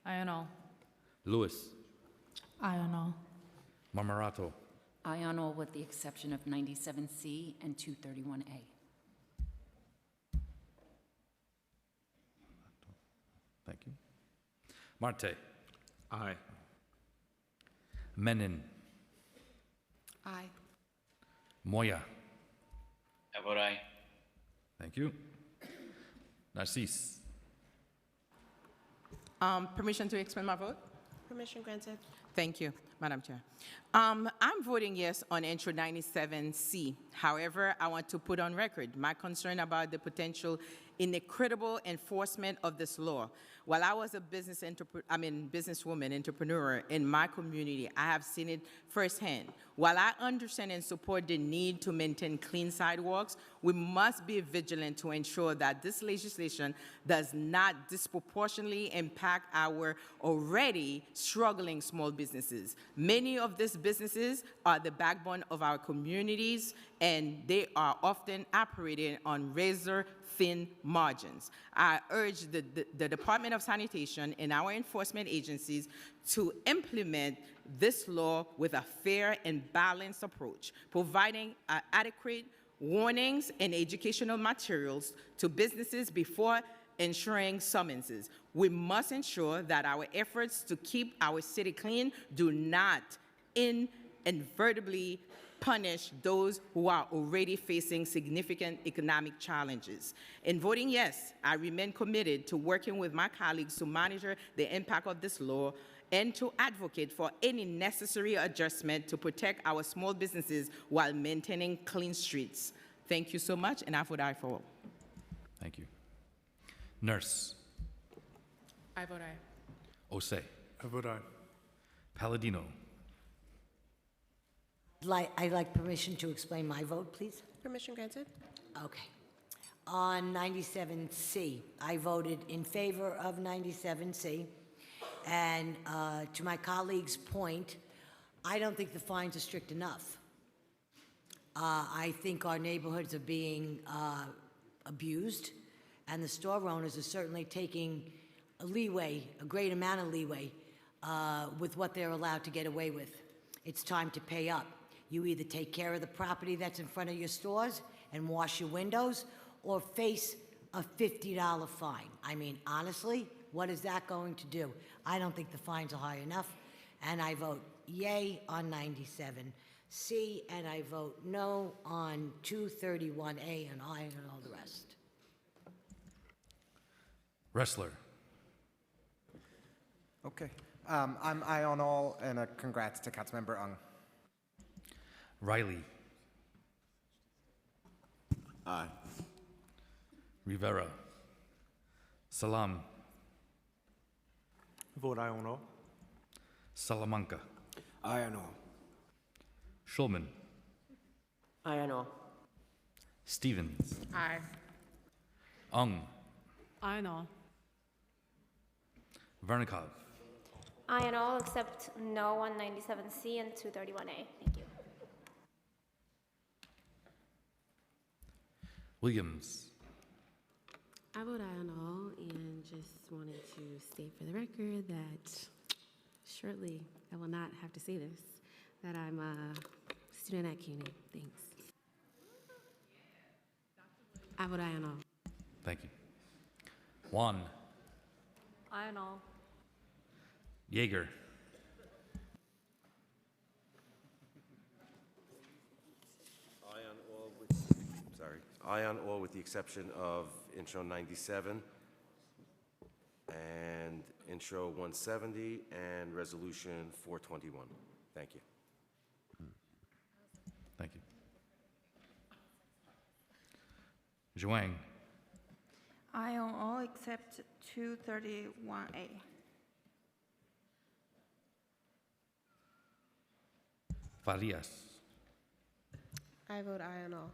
Aye on all. Lewis. Aye on all. Marmarato. Aye on all with the exception of 97C and 231A. Thank you. Marte. Aye. Menon. Aye. Moya. I vote aye. Thank you. Narcisse. Permission to explain my vote? Permission granted. Thank you, Madam Chair. I'm voting yes on Intro 97C. However, I want to put on record my concern about the potential inequitable enforcement of this law. While I was a businesswoman, entrepreneur in my community, I have seen it firsthand. While I understand and support the need to maintain clean sidewalks, we must be vigilant to ensure that this legislation does not disproportionately impact our already struggling small businesses. Many of these businesses are the backbone of our communities, and they are often operating on razor-thin margins. I urge the Department of Sanitation and our enforcement agencies to implement this law with a fair and balanced approach, providing adequate warnings and educational materials to businesses before ensuring summonses. We must ensure that our efforts to keep our city clean do not inadvertently punish those who are already facing significant economic challenges. In voting yes, I remain committed to working with my colleagues to monitor the impact of this law and to advocate for any necessary adjustment to protect our small businesses while maintaining clean streets. Thank you so much, and I vote aye for all. Thank you. Nurse. I vote aye. Osei. I vote aye. Palladino. I'd like permission to explain my vote, please. Permission granted. Okay. On 97C, I voted in favor of 97C. And to my colleague's point, I don't think the fines are strict enough. I think our neighborhoods are being abused, and the store owners are certainly taking a leeway, a great amount of leeway, with what they're allowed to get away with. It's time to pay up. You either take care of the property that's in front of your stores and wash your windows, or face a $50 fine. I mean, honestly, what is that going to do? I don't think the fines are high enough, and I vote yay on 97C, and I vote no on 231A and I and all the rest. Wrestler. Okay. I'm aye on all, and congrats to Councilmember Ung. Riley. Aye. Rivera. Salam. Vote aye on all. Salamanca. Aye on all. Schulman. Aye on all. Stevens. Aye. Ung. Aye on all. Vernikov. Aye on all except no on 97C and 231A. Thank you. Williams. I vote aye on all, and just wanted to state for the record that shortly I will not have to say this, that I'm a student at CUNY. Thanks. I vote aye on all. Thank you. Juan. Aye on all. Yeager. Aye on all with the exception of intro 97 and intro 170 and resolution 421. Thank you. Thank you. Zhuang. Aye on all except 231A. Farias. I vote aye on all.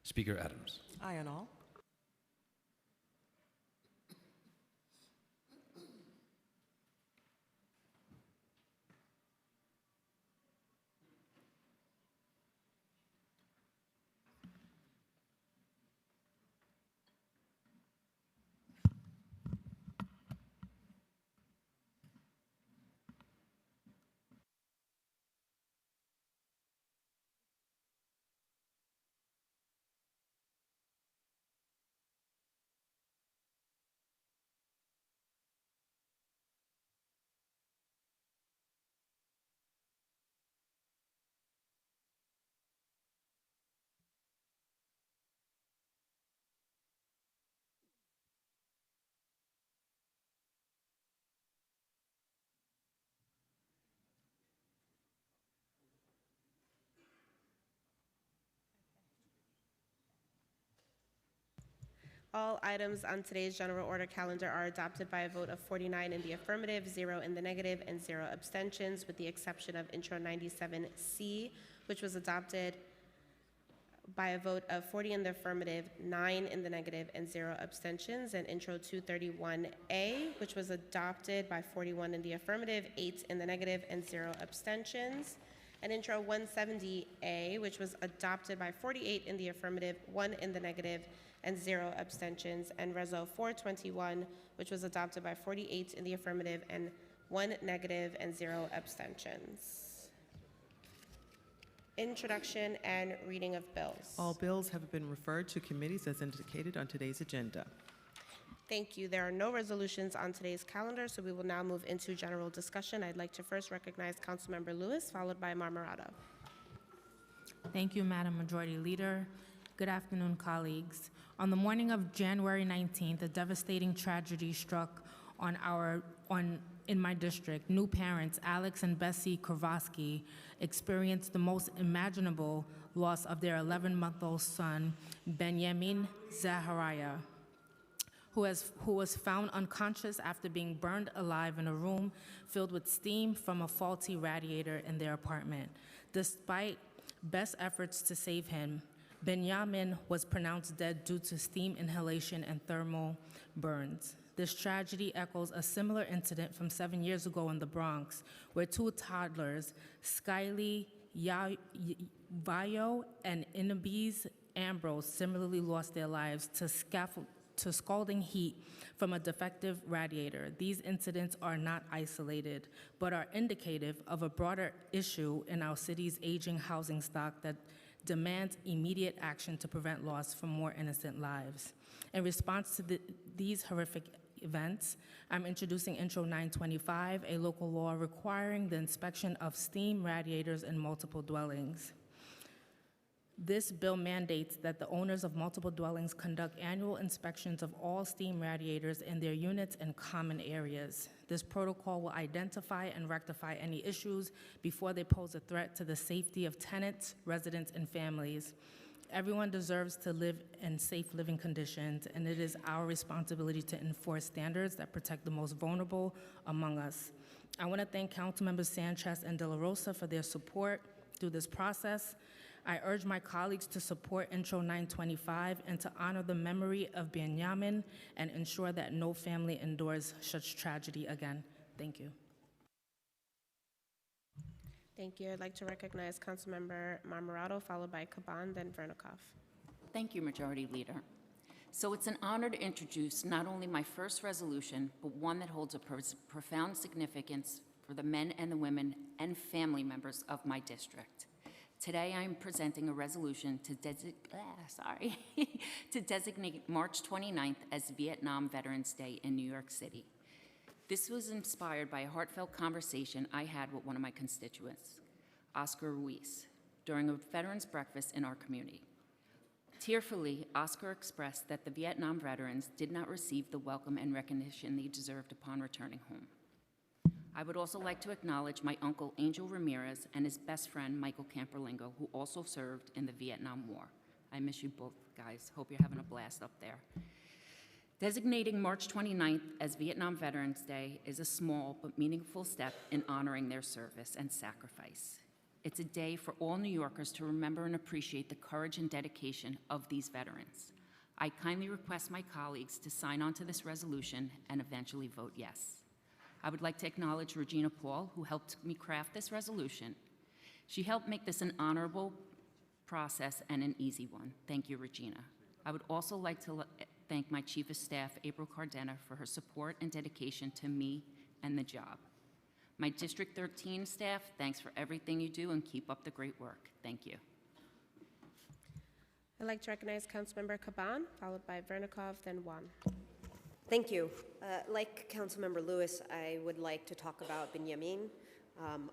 Speaker Adams. Aye on all. All items on today's general order calendar are adopted by a vote of 49 in the affirmative, 0 in the negative, and 0 abstentions, with the exception of Intro 97C, which was adopted by a vote of 40 in the affirmative, 9 in the negative, and 0 abstentions, and Intro 231A, which was adopted by 41 in the affirmative, 8 in the negative, and 0 abstentions, and Intro 170A, which was adopted by 48 in the affirmative, 1 in the negative, and 0 abstentions, and Reso 421, which was adopted by 48 in the affirmative, and 1 negative, and 0 abstentions. Introduction and reading of bills. All bills have been referred to committees as indicated on today's agenda. Thank you. There are no resolutions on today's calendar, so we will now move into general discussion. I'd like to first recognize Councilmember Lewis, followed by Marmorato. Thank you, Madam Majority Leader. Good afternoon, colleagues. On the morning of January 19th, a devastating tragedy struck in my district. New parents, Alex and Bessie Kravosky, experienced the most imaginable loss of their 11-month-old son, Benjamin Zahariah, who was found unconscious after being burned alive in a room filled with steam from a faulty radiator in their apartment. Despite best efforts to save him, Benjamin was pronounced dead due to steam inhalation and thermal burns. This tragedy echoes a similar incident from 7 years ago in the Bronx, where 2 toddlers, Skylie Vayo and Inabise Ambrose, similarly lost their lives to scalding heat from a defective radiator. These incidents are not isolated, but are indicative of a broader issue in our city's aging housing stock that demands immediate action to prevent loss from more innocent lives. In response to these horrific events, I'm introducing Intro 925, a local law requiring the inspection of steam radiators in multiple dwellings. This bill mandates that the owners of multiple dwellings conduct annual inspections of all steam radiators in their units and common areas. This protocol will identify and rectify any issues before they pose a threat to the safety of tenants, residents, and families. Everyone deserves to live in safe living conditions, and it is our responsibility to enforce standards that protect the most vulnerable among us. I want to thank Councilmembers Sanchez and De La Rosa for their support through this process. I urge my colleagues to support Intro 925 and to honor the memory of Benjamin and ensure that no family endures such tragedy again. Thank you. Thank you. I'd like to recognize Councilmember Marmorato, followed by Caban, then Vernikov. Thank you, Majority Leader. So it's an honor to introduce not only my first resolution, but one that holds a profound significance for the men and the women and family members of my district. Today, I am presenting a resolution to designate March 29th as Vietnam Veterans Day in New York City. This was inspired by a heartfelt conversation I had with one of my constituents, Oscar Ruiz, during a veterans breakfast in our community. Tearfully, Oscar expressed that the Vietnam veterans did not receive the welcome and recognition they deserved upon returning home. I would also like to acknowledge my uncle Angel Ramirez and his best friend Michael Camperlingo, who also served in the Vietnam War. I miss you both, guys. Hope you're having a blast up there. Designating March 29th as Vietnam Veterans Day is a small but meaningful step in honoring their service and sacrifice. It's a day for all New Yorkers to remember and appreciate the courage and dedication of these veterans. I kindly request my colleagues to sign on to this resolution and eventually vote yes. I would like to acknowledge Regina Paul, who helped me craft this resolution. She helped make this an honorable process and an easy one. Thank you, Regina. I would also like to thank my Chief of Staff, April Cardena, for her support and dedication to me and the job. My District 13 staff, thanks for everything you do and keep up the great work. Thank you. I'd like to recognize Councilmember Caban, followed by Vernikov, then Juan. Thank you. Like Councilmember Lewis, I would like to talk about Benjamin.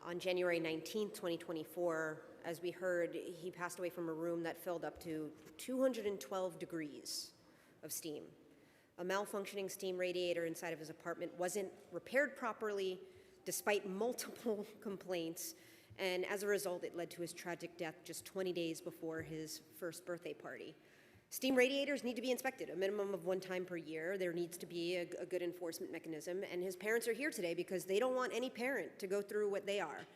On January 19th, 2024, as we heard, he passed away from a room that filled up to 212 degrees of steam. A malfunctioning steam radiator inside of his apartment wasn't repaired properly, despite multiple complaints, and as a result, it led to his tragic death just 20 days before his first birthday party. Steam radiators need to be inspected, a minimum of 1 time per year. There needs to be a good enforcement mechanism, and his parents are here today because they don't want any parent to go through what they are.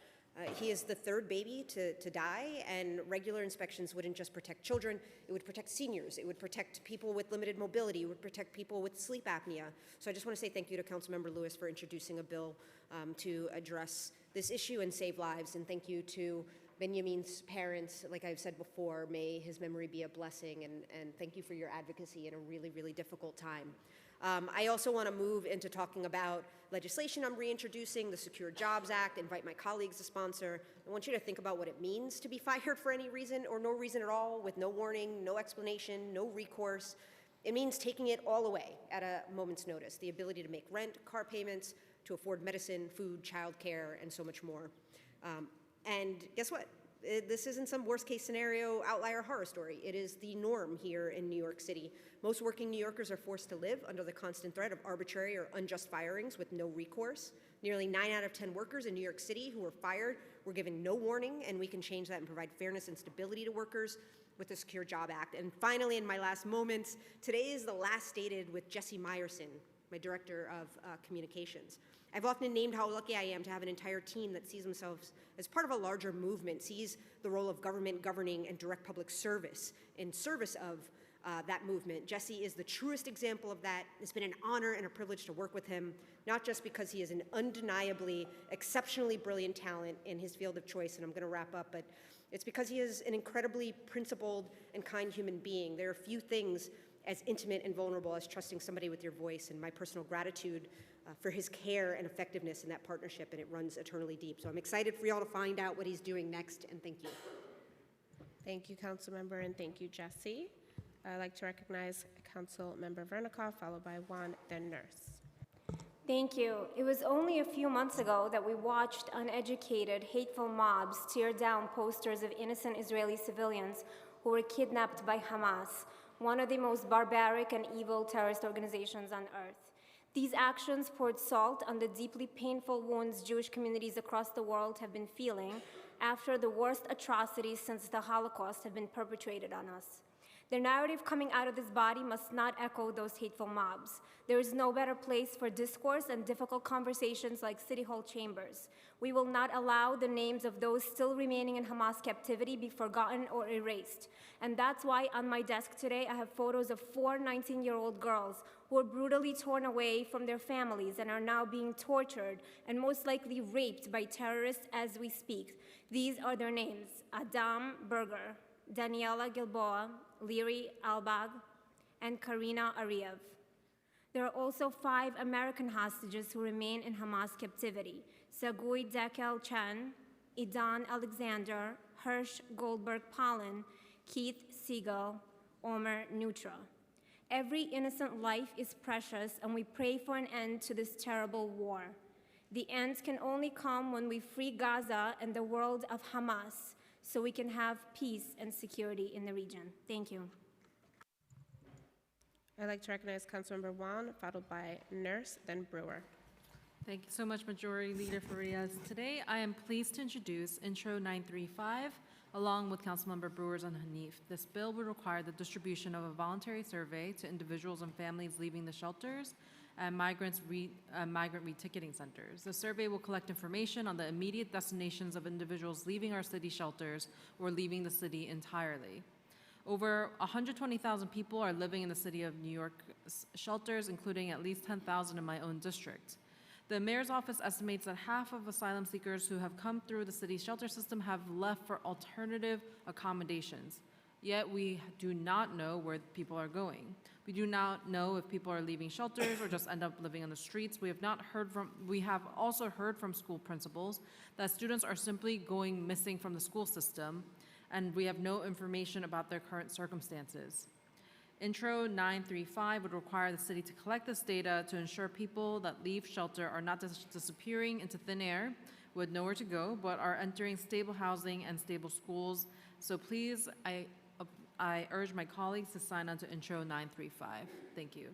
He is the 3rd baby to die, and regular inspections wouldn't just protect children, it would protect seniors, it would protect people with limited mobility, it would protect people with sleep apnea. So I just want to say thank you to Councilmember Lewis for introducing a bill to address this issue and save lives, and thank you to Benjamin's parents. Like I've said before, may his memory be a blessing, and thank you for your advocacy in a really, really difficult time. I also want to move into talking about legislation I'm reintroducing, the Secure Jobs Act, invite my colleagues to sponsor. I want you to think about what it means to be fired for any reason or no reason at all, with no warning, no explanation, no recourse. It means taking it all away at a moment's notice, the ability to make rent, car payments, to afford medicine, food, childcare, and so much more. And guess what? This isn't some worst-case scenario outlier horror story. It is the norm here in New York City. Most working New Yorkers are forced to live under the constant threat of arbitrary or unjust firings with no recourse. Nearly 9 out of 10 workers in New York City who were fired were given no warning, and we can change that and provide fairness and stability to workers with the Secure Job Act. And finally, in my last moments, today is the last dated with Jesse Meyerson, my Director of Communications. I've often named how lucky I am to have an entire team that sees themselves as part of a larger movement, sees the role of government governing and direct public service in service of that movement. Jesse is the truest example of that. It's been an honor and a privilege to work with him, not just because he is an undeniably, exceptionally brilliant talent in his field of choice, and I'm going to wrap up, but it's because he is an incredibly principled and kind human being. There are few things as intimate and vulnerable as trusting somebody with your voice, and my personal gratitude for his care and effectiveness in that partnership, and it runs eternally deep. So I'm excited for y'all to find out what he's doing next, and thank you. Thank you, Councilmember, and thank you, Jesse. I'd like to recognize Councilmember Vernikov, followed by Juan, then Nurse. Thank you. It was only a few months ago that we watched uneducated, hateful mobs tear down posters of innocent Israeli civilians who were kidnapped by Hamas, one of the most barbaric and evil terrorist organizations on earth. These actions poured salt on the deeply painful wounds Jewish communities across the world have been feeling after the worst atrocities since the Holocaust have been perpetrated on us. The narrative coming out of this body must not echo those hateful mobs. There is no better place for discourse and difficult conversations like City Hall chambers. We will not allow the names of those still remaining in Hamas captivity be forgotten or erased. And that's why on my desk today I have photos of 4 19-year-old girls who were brutally torn away from their families and are now being tortured and most likely raped by terrorists as we speak. These are their names: Adam Berger, Daniela Gilboa, Liri Albag, and Karina Ariev. There are also 5 American hostages who remain in Hamas captivity: Sagui Dekel Chen, Idan Alexander, Hirsch Goldberg Pollen, Keith Siegel, Omer Nutra. Every innocent life is precious, and we pray for an end to this terrible war. The end can only come when we free Gaza and the world of Hamas, so we can have peace and security in the region. Thank you. I'd like to recognize Councilmember Juan, followed by Nurse, then Brewer. Thank you so much, Majority Leader Farias. Today, I am pleased to introduce Intro 935, along with Councilmember Brewers and Hanif. This bill would require the distribution of a voluntary survey to individuals and families leaving the shelters and migrant reticketing centers. The survey will collect information on the immediate destinations of individuals leaving our city shelters or leaving the city entirely. Over 120,000 people are living in the city of New York shelters, including at least 10,000 in my own district. The mayor's office estimates that half of asylum seekers who have come through the city's shelter system have left for alternative accommodations. Yet we do not know where people are going. We do not know if people are leaving shelters or just end up living on the streets. We have also heard from school principals that students are simply going missing from the school system, and we have no information about their current circumstances. Intro 935 would require the city to collect this data to ensure people that leave shelter are not disappearing into thin air with nowhere to go, but are entering stable housing and stable schools. So please, I urge my colleagues to sign on to Intro 935. Thank you.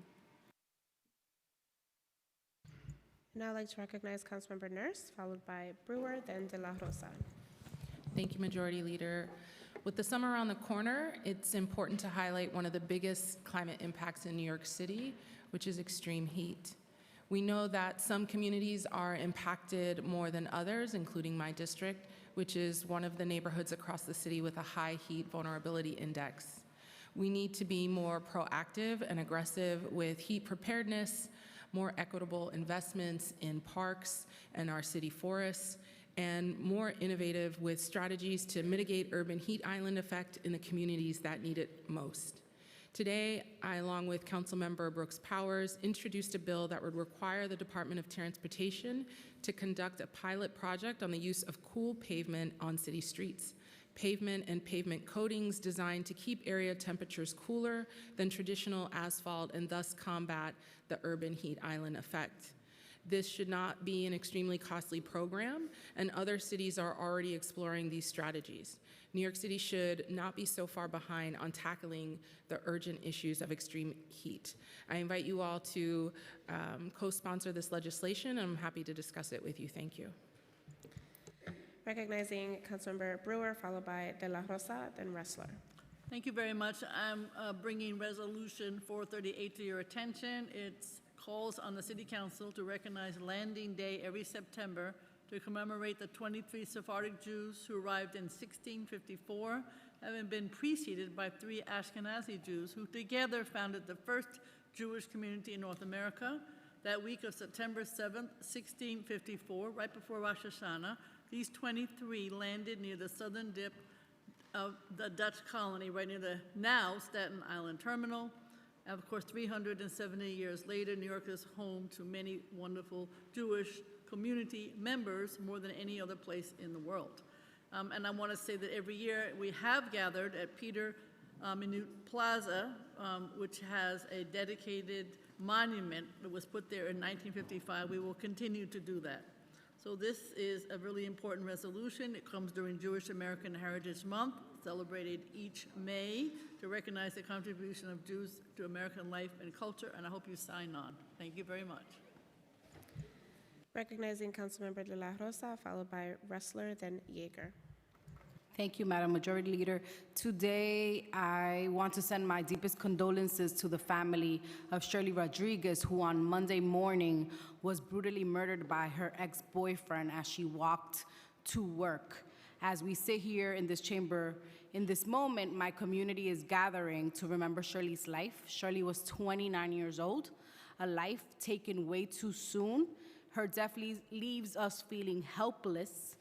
Now I'd like to recognize Councilmember Nurse, followed by Brewer, then De La Rosa. Thank you, Majority Leader. With the summer around the corner, it's important to highlight one of the biggest climate impacts in New York City, which is extreme heat. We know that some communities are impacted more than others, including my district, which is one of the neighborhoods across the city with a high heat vulnerability index. We need to be more proactive and aggressive with heat preparedness, more equitable investments in parks and our city forests, and more innovative with strategies to mitigate urban heat island effect in the communities that need it most. Today, I, along with Councilmember Brooks Powers, introduced a bill that would require the Department of Transportation to conduct a pilot project on the use of cool pavement on city streets. Pavement and pavement coatings designed to keep area temperatures cooler than traditional asphalt and thus combat the urban heat island effect. This should not be an extremely costly program, and other cities are already exploring these strategies. New York City should not be so far behind on tackling the urgent issues of extreme heat. I invite you all to co-sponsor this legislation, and I'm happy to discuss it with you. Thank you. Recognizing Councilmember Brewer, followed by De La Rosa, then Ressler. Thank you very much. I'm bringing Resolution 438 to your attention. It calls on the City Council to recognize Landing Day every September to commemorate the 23 Sephardic Jews who arrived in 1654, having been preceded by 3 Ashkenazi Jews who together founded the first Jewish community in North America. That week of September 7th, 1654, right before Rosh Hashanah, these 23 landed near the southern tip of the Dutch colony, right near the now Staten Island terminal. And of course, 370 years later, New York is home to many wonderful Jewish community members, more than any other place in the world. And I want to say that every year we have gathered at Peter Minute Plaza, which has a dedicated monument that was put there in 1955. We will continue to do that. So this is a really important resolution. It comes during Jewish American Heritage Month, celebrated each May, to recognize the contribution of Jews to American life and culture, and I hope you sign on. Thank you very much. Recognizing Councilmember De La Rosa, followed by Ressler, then Yeager. Thank you, Madam Majority Leader. Today, I want to send my deepest condolences to the family of Shirley Rodriguez, who on Monday morning was brutally murdered by her ex-boyfriend as she walked to work. As we sit here in this chamber, in this moment, my community is gathering to remember Shirley's life. Shirley was 29 years old, a life taken way too soon. Her death leaves us feeling helpless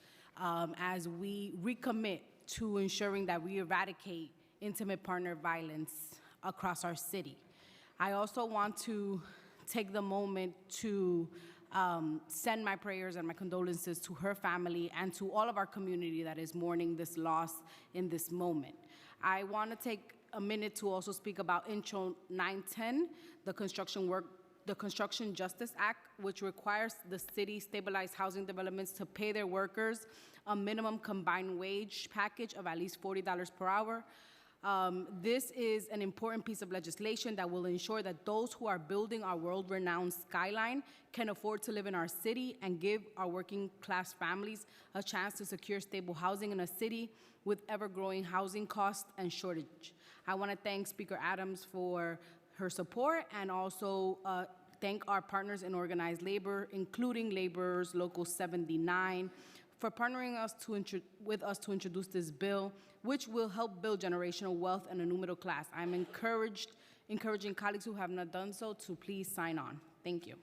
as we recommit to ensuring that we eradicate intimate partner violence across our city. I also want to take the moment to send my prayers and my condolences to her family and to all of our community that is mourning this loss in this moment. I want to take a minute to also speak about Intro 910, the Construction Justice Act, which requires the city stabilized housing developments to pay their workers a minimum combined wage package of at least $40 per hour. This is an important piece of legislation that will ensure that those who are building our world-renowned skyline can afford to live in our city and give our working-class families a chance to secure stable housing in a city with ever-growing housing costs and shortage. I want to thank Speaker Adams for her support and also thank our partners in organized labor, including Laborers Local 79, for partnering with us to introduce this bill, which will help build generational wealth and a new middle class. I'm encouraging colleagues who have not done so to please sign on. Thank you.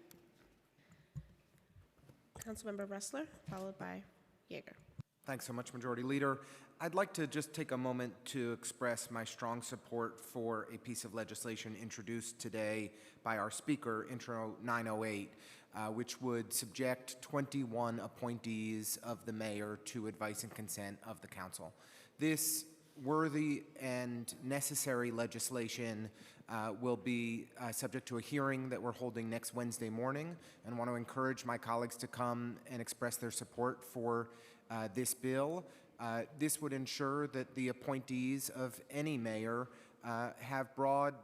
Councilmember Ressler, followed by Yeager. Thanks so much, Majority Leader. I'd like to just take a moment to express my strong support for a piece of legislation introduced today by our Speaker, Intro 908, which would subject 21 appointees of the mayor to advice and consent of the council. This worthy and necessary legislation will be subject to a hearing that we're holding next Wednesday morning, and want to encourage my colleagues to come and express their support for this bill. This would ensure that the appointees of any mayor have broad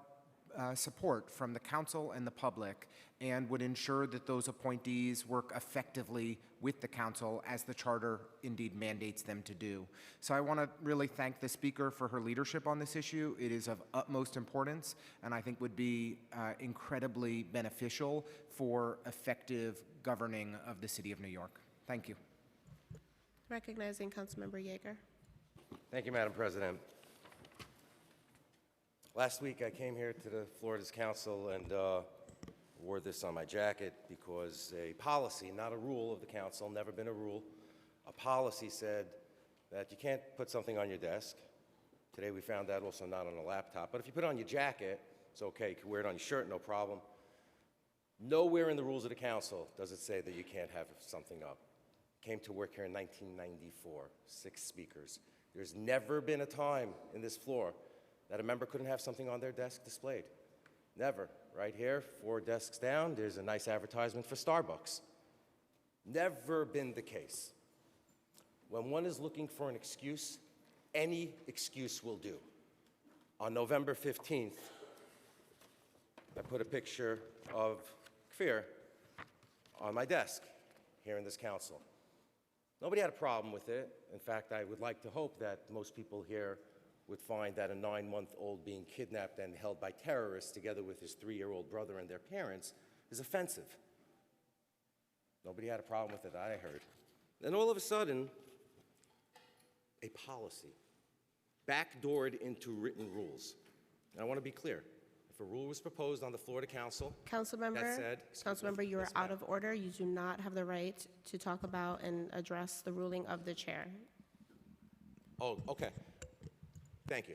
support from the council and the public, and would ensure that those appointees work effectively with the council as the charter indeed mandates them to do. So I want to really thank the speaker for her leadership on this issue. It is of utmost importance, and I think would be incredibly beneficial for effective governing of the city of New York. Thank you. Recognizing Councilmember Yeager. Thank you, Madam President. Last week, I came here to the Florida's Council and wore this on my jacket because a policy, not a rule of the council, never been a rule, a policy said that you can't put something on your desk. Today we found that also not on a laptop, but if you put it on your jacket, it's okay. You can wear it on your shirt, no problem. Nowhere in the rules of the council does it say that you can't have something up. Came to work here in 1994, 6 speakers. There's never been a time in this floor that a member couldn't have something on their desk displayed. Never. Right here, 4 desks down, there's a nice advertisement for Starbucks. Never been the case. When one is looking for an excuse, any excuse will do. On November 15th, I put a picture of Kfir on my desk here in this council. Nobody had a problem with it. In fact, I would like to hope that most people here would find that a 9-month-old being kidnapped and held by terrorists together with his 3-year-old brother and their parents is offensive. Nobody had a problem with it, I heard. Then all of a sudden, a policy backdoored into written rules. And I want to be clear. If a rule was proposed on the floor of the council, Councilmember, you are out of order. You do not have the right to talk about and address the ruling of the chair. Oh, okay. Thank you.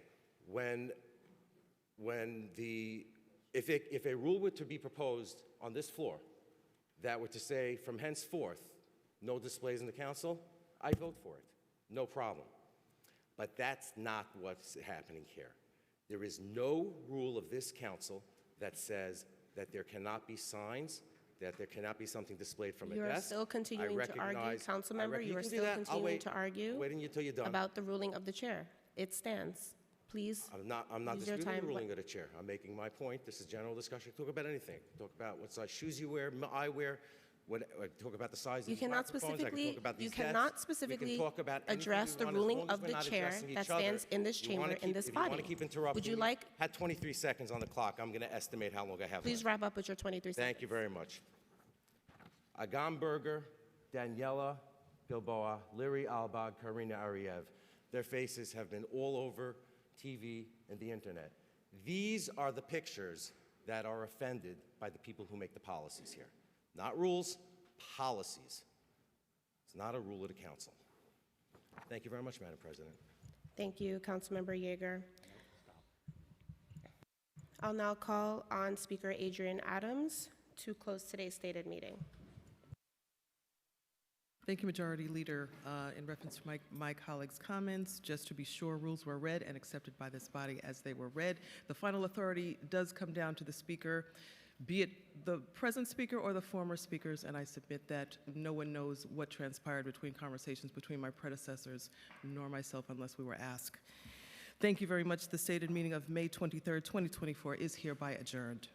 If a rule were to be proposed on this floor that were to say from henceforth, no displays in the council, I'd vote for it. No problem. But that's not what's happening here. There is no rule of this council that says that there cannot be signs, that there cannot be something displayed from a desk. You are still continuing to argue, Councilmember. You are still continuing to argue until you're done. about the ruling of the chair. It stands. Please. I'm not use your disputing the time. ruling of the chair. I'm making my point. This is general discussion. Talk about anything. Talk about what size shoes you wear, I wear. Talk about the size of You these cannot microphones. I can specifically, talk about you these cannot desks. specifically We can talk about anything address we the want, as ruling long as of we're the not chair addressing that each other. stands in this You wanna chamber, in this if you want body. to keep interrupting Would you me, like, had 23 seconds on the clock. I'm going to estimate how long I have please left. wrap up with your 23 seconds. Thank you very much. Agam Berger, Daniela Gilboa, Liri Albag, Karina Ariev. Their faces have been all over TV and the internet. These are the pictures that are offended by the people who make the policies here. Not rules, policies. It's not a rule of the council. Thank you very much, Madam President. Thank you, Councilmember Yeager. I'll now call on Speaker Adrian Adams to close today's stated meeting. Thank you, Majority Leader. In reference to my colleagues' comments, just to be sure, rules were read and accepted by this body as they were read. The final authority does come down to the Speaker, be it the present Speaker or the former Speakers, and I submit that no one knows what transpired between conversations between my predecessors nor myself unless we were asked. Thank you very much. The stated meeting of May 23rd, 2024 is hereby adjourned.